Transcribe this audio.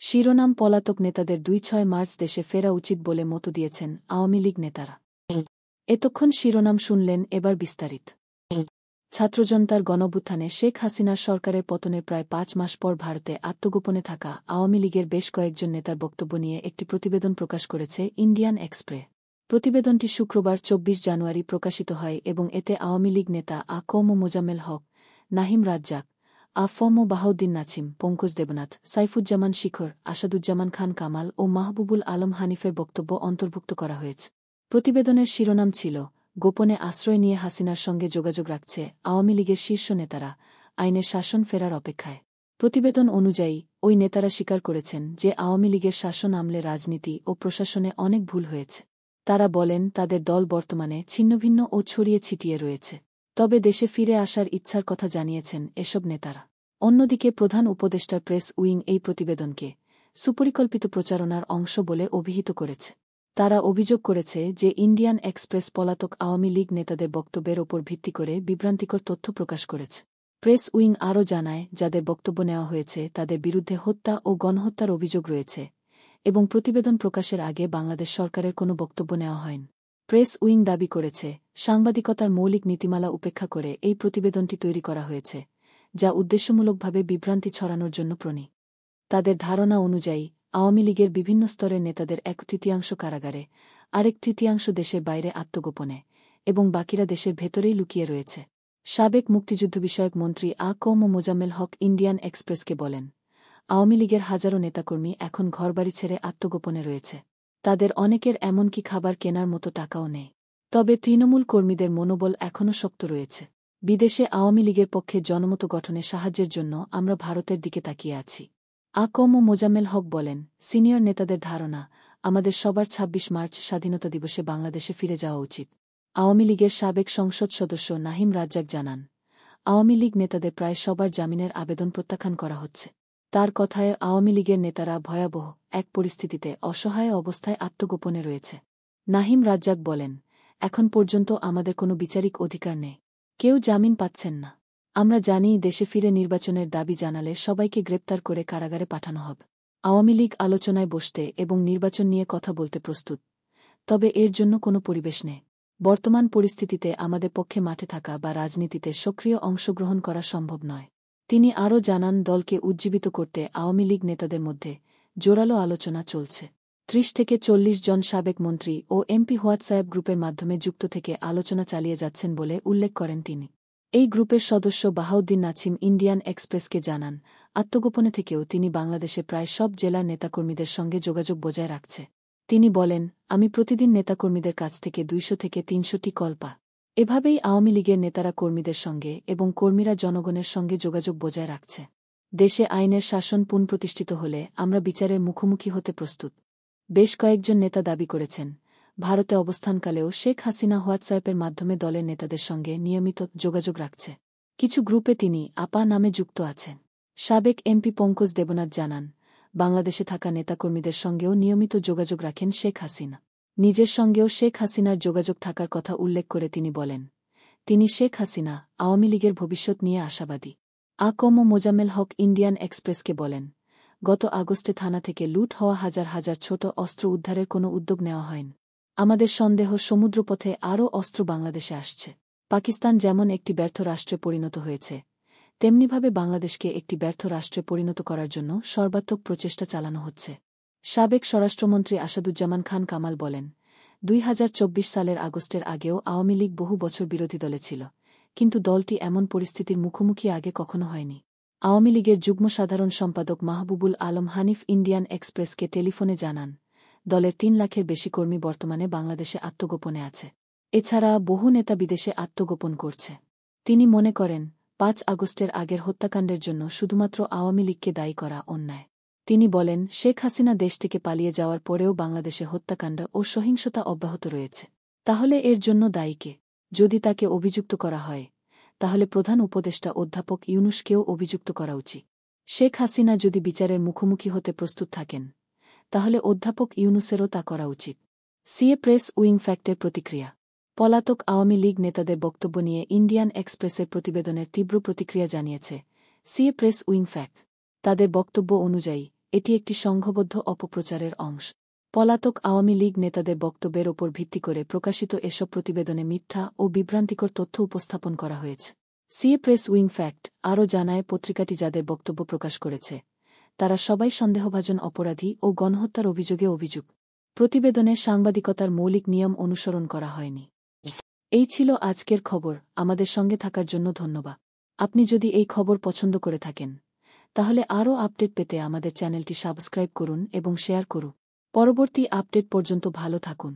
শিরোনাম পলাতক নেতাদের ২-৬ মার্চ দেশে ফেরা উচিত বলে মত দিয়েছেন আওয়ামী লীগ নেতারা। এতক্ষণ শিরোনাম শুনলেন, এবার বিস্তারিত। ছাত্রজনতার গণঅভ্যুত্থানে শেখ হাসিনার সরকারের পতনের প্রায় ৫ মাস পর ভারতে আত্মগোপনে থাকা আওয়ামী লীগের বেশ কয়েকজন নেতার বক্তব্য নিয়ে একটি প্রতিবেদন প্রকাশ করেছে ইন্ডিয়ান এক্সপ্রেস। প্রতিবেদনটি শুক্রবার ২৪ জানুয়ারি প্রকাশিত হয় এবং এতে আওয়ামী লীগ নেতা আ ক ম মোজাম্মেল হক, নাহিম রাজ্জাক, আ ফ ম বাহাউদ্দিন নাছিম, পঙ্কজ দেবনাথ, সাইফুজ্জামান শিখর, আসাদুজ্জামান খান কামাল ও মাহবুবুল আলম হানিফের বক্তব্য অন্তর্ভুক্ত করা হয়েছে। প্রতিবেদনের শিরোনাম ছিল, গোপনে আশ্রয় নিয়ে হাসিনার সঙ্গে যোগাযোগ রাখছে আওয়ামী লীগের শীর্ষ নেতারা, আইনের শাসন ফেরার অপেক্ষায়। প্রতিবেদন অনুযায়ী ওই নেতারা স্বীকার করেছেন যে আওয়ামী লীগের শাসন আমলে রাজনীতি ও প্রশাসনে অনেক ভুল হয়েছে। তারা বলেন তাদের দল বর্তমানে ছিন্নভিন্ন ও ছড়িয়ে ছিটিয়ে রয়েছে। তবে দেশে ফিরে আসার ইচ্ছার কথা জানিয়েছেন এসব নেতারা। অন্যদিকে প্রধান উপদেষ্টার প্রেস উইং এই প্রতিবেদনকে সুপরিকল্পিত প্রচারণার অংশ বলে অভিহিত করেছে। তারা অভিযোগ করেছে যে ইন্ডিয়ান এক্সপ্রেস পলাতক আওয়ামী লীগ নেতাদের বক্তব্যের ওপর ভিত্তি করে বিভ্রান্তিকর তথ্য প্রকাশ করেছে। প্রেস উইং আরও জানায়, যাদের বক্তব্য নেওয়া হয়েছে তাদের বিরুদ্ধে হত্যা ও গণহত্যার অভিযোগ রয়েছে এবং প্রতিবেদন প্রকাশের আগে বাংলাদেশ সরকারের কোনো বক্তব্য নেওয়া হয়নি। প্রেস উইং দাবি করেছে, সাংবাদিকতার মৌলিক নীতিমালা উপেক্ষা করে এই প্রতিবেদনটি তৈরি করা হয়েছে, যা উদ্দেশ্যমূলকভাবে বিভ্রান্তি ছড়ানোর জন্য প্রণীত। তাদের ধারণা অনুযায়ী আওয়ামী লীগের বিভিন্ন স্তরের নেতাদের ১/৩ কারাগারে, আরেক তৃতীয়াংশ দেশের বাইরে আত্মগোপনে এবং বাকিরা দেশের ভেতরেই লুকিয়ে রয়েছে। সাবেক মুক্তিযুদ্ধ বিষয়ক মন্ত্রী আ ক ম মোজাম্মেল হক ইন্ডিয়ান এক্সপ্রেসকে বলেন, আওয়ামী লীগের হাজারো নেতাকর্মী এখন ঘরবাড়ি ছেড়ে আত্মগোপনে রয়েছে। তাদের অনেকের এমনকি খাবার কেনার মতো টাকাও নেই। তবে তৃণমূল কর্মীদের মনোবল এখনও শক্ত রয়েছে। বিদেশে আওয়ামী লীগের পক্ষে জনমত গঠনে সাহায্যের জন্য আমরা ভারতের দিকে তাকিয়ে আছি। আ ক ম মোজাম্মেল হক বলেন, সিনিয়র নেতাদের ধারণা, আমাদের সবার ২৬ মার্চ স্বাধীনতা দিবসে বাংলাদেশে ফিরে যাওয়া উচিত। আওয়ামী লীগের সাবেক সংসদ সদস্য নাহিম রাজ্জাক জানান, আওয়ামী লীগ নেতাদের প্রায় সবার জামিনের আবেদন প্রত্যাখ্যান করা হচ্ছে। তার কথায় আওয়ামী লীগের নেতারা ভয়াবহ এক পরিস্থিতিতে অসহায় অবস্থায় আত্মগোপনে রয়েছে। নাহিম রাজ্জাক বলেন, এখন পর্যন্ত আমাদের কোনো বিচারিক অধিকার নেই। কেউ জামিন পাচ্ছেন না। আমরা জানি দেশে ফিরে নির্বাচনের দাবি জানালে সবাইকে গ্রেপ্তার করে কারাগারে পাঠানো হবে। আওয়ামী লীগ আলোচনায় বসতে এবং নির্বাচন নিয়ে কথা বলতে প্রস্তুত, তবে এর জন্য কোনো পরিবেশ নেই। বর্তমান পরিস্থিতিতে আমাদের পক্ষে মাঠে থাকা বা রাজনীতিতে সক্রিয় অংশগ্রহণ করা সম্ভব নয়। তিনি আরও জানান, দলকে উজ্জীবিত করতে আওয়ামী লীগ নেতাদের মধ্যে জোরালো আলোচনা চলছে। ৩০ থেকে ৪০ জন সাবেক মন্ত্রী ও এমপি হোয়াটসঅ্যাপ গ্রুপের মাধ্যমে যুক্ত থেকে আলোচনা চালিয়ে যাচ্ছেন বলে উল্লেখ করেন তিনি। এই গ্রুপের সদস্য বাহাউদ্দিন নাছিম ইন্ডিয়ান এক্সপ্রেসকে জানান, আত্মগোপনে থেকেও তিনি বাংলাদেশে প্রায় সব জেলার নেতাকর্মীদের সঙ্গে যোগাযোগ বজায় রাখছে। তিনি বলেন, আমি প্রতিদিন নেতাকর্মীদের কাছ থেকে ২০০ থেকে ৩০০টি কল পাই। এভাবেই আওয়ামী লীগের নেতারা কর্মীদের সঙ্গে এবং কর্মীরা জনগণের সঙ্গে যোগাযোগ বজায় রাখছে। দেশে আইনের শাসন পুনঃপ্রতিষ্ঠিত হলে আমরা বিচারের মুখোমুখি হতে প্রস্তুত। বেশ কয়েকজন নেতা দাবি করেছেন, ভারতে অবস্থানকালেও শেখ হাসিনা হোয়াটসঅ্যাপের মাধ্যমে দলের নেতাদের সঙ্গে নিয়মিত যোগাযোগ রাখছে। কিছু গ্রুপে তিনি আপা নামে যুক্ত আছেন। সাবেক এমপি পঙ্কজ দেবনাথ জানান, বাংলাদেশে থাকা নেতাকর্মীদের সঙ্গেও নিয়মিত যোগাযোগ রাখেন শেখ হাসিনা। নিজের সঙ্গেও শেখ হাসিনার যোগাযোগ থাকার কথা উল্লেখ করে তিনি বলেন, তিনি শেখ হাসিনা, আওয়ামী লীগের ভবিষ্যৎ নিয়ে আশাবাদী। আ ক ম মোজাম্মেল হক ইন্ডিয়ান এক্সপ্রেসকে বলেন, গত আগস্টে থানা থেকে লুট হওয়া হাজার হাজার ছোট অস্ত্র উদ্ধারের কোনো উদ্যোগ নেওয়া হয়নি। আমাদের সন্দেহ সমুদ্রপথে আরও অস্ত্র বাংলাদেশে আসছে। পাকিস্তান যেমন একটি ব্যর্থ রাষ্ট্রে পরিণত হয়েছে, তেমনিভাবে বাংলাদেশকে একটি ব্যর্থ রাষ্ট্রে পরিণত করার জন্য সর্বাত্মক প্রচেষ্টা চালানো হচ্ছে। সাবেক স্বরাষ্ট্রমন্ত্রী আসাদুজ্জামান খান কামাল বলেন, ২০২৪ সালের আগস্টের আগেও আওয়ামী লীগ বহু বছর বিরোধী দলে ছিল, কিন্তু দলটি এমন পরিস্থিতির মুখোমুখি আগে কখনো হয়নি। আওয়ামী লীগের যুগ্ম সাধারণ সম্পাদক মাহবুবুল আলম হানিফ ইন্ডিয়ান এক্সপ্রেসকে টেলিফোনে জানান, দলের ৩ লাখের বেশি কর্মী বর্তমানে বাংলাদেশে আত্মগোপনে আছে। এছাড়া বহু নেতা বিদেশে আত্মগোপন করছে। তিনি মনে করেন, ৫ আগস্টের আগের হত্যাকাণ্ডের জন্য শুধুমাত্র আওয়ামী লীগকে দায়ী করা অন্যায়। তিনি বলেন, শেখ হাসিনা দেশ থেকে পালিয়ে যাওয়ার পরেও বাংলাদেশে হত্যাকাণ্ড ও সহিংসতা অব্যাহত রয়েছে। তাহলে এর জন্য দায়ী কে? যদি তাকে অভিযুক্ত করা হয়, তাহলে প্রধান উপদেষ্টা অধ্যাপক ইউনূসকেও অভিযুক্ত করা উচিত। শেখ হাসিনা যদি বিচারের মুখোমুখি হতে প্রস্তুত থাকেন, তাহলে অধ্যাপক ইউনূসেরও তা করা উচিত। সিএ প্রেস উইং ফ্যাক্টের প্রতিক্রিয়া। পলাতক আওয়ামী লীগ নেতাদের বক্তব্য নিয়ে ইন্ডিয়ান এক্সপ্রেসের প্রতিবেদনের তীব্র প্রতিক্রিয়া জানিয়েছে সিএ প্রেস উইং ফ্যাক্ট। তাদের বক্তব্য অনুযায়ী, এটি একটি সংঘবদ্ধ অপপ্রচারের অংশ। পলাতক আওয়ামী লীগ নেতাদের বক্তব্যের ওপর ভিত্তি করে প্রকাশিত এসব প্রতিবেদনে মিথ্যা ও বিভ্রান্তিকর তথ্য উপস্থাপন করা হয়েছে। সিএ প্রেস উইং ফ্যাক্ট আরও জানায়, পত্রিকাটি যাদের বক্তব্য প্রকাশ করেছে তারা সবাই সন্দেহভাজন অপরাধী ও গণহত্যার অভিযোগে অভিযুক্ত। প্রতিবেদনে সাংবাদিকতার মৌলিক নিয়ম অনুসরণ করা হয়নি। এই ছিল আজকের খবর। আমাদের সঙ্গে থাকার জন্য ধন্যবাদ। আপনি যদি এই খবর পছন্দ করে থাকেন তাহলে আরও আপডেট পেতে আমাদের চ্যানেলটি সাবস্ক্রাইব করুন এবং শেয়ার করুন। পরবর্তী আপডেট পর্যন্ত ভালো থাকুন।